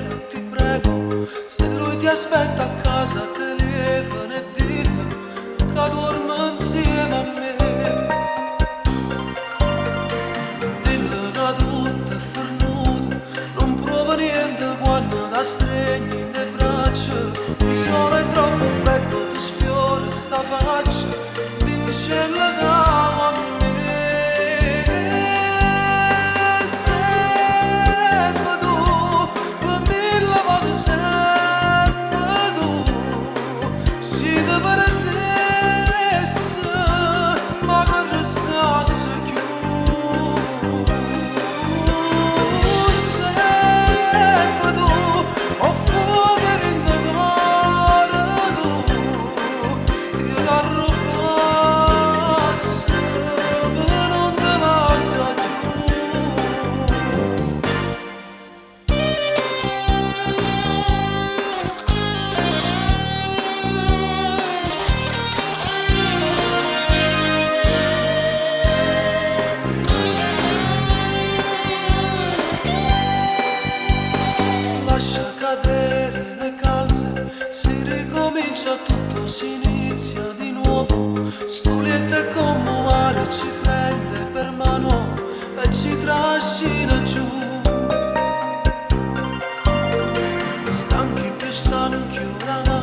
stasera ti prego, se lui ti aspetta a casa telefona e dillo che dorme insieme a me. Dillo che tutto è fornuto, non prova niente quando da stregni le braccia. Il sole è troppo freddo, ti sfiora sta faccia, vince la cava a me. Sempre tu, per mille volte sempre tu, si ti perdesse, ma che restasse più. Sempre tu, ho fuoco in te cuore tu, io ti arrubasse, per non te lascia giù. Lascia cadere le calze, si ricomincia tutto, si inizia di nuovo. Stulietta e come mare ci prende per mano e ci trascina giù. Stanchi più stanchi oramai,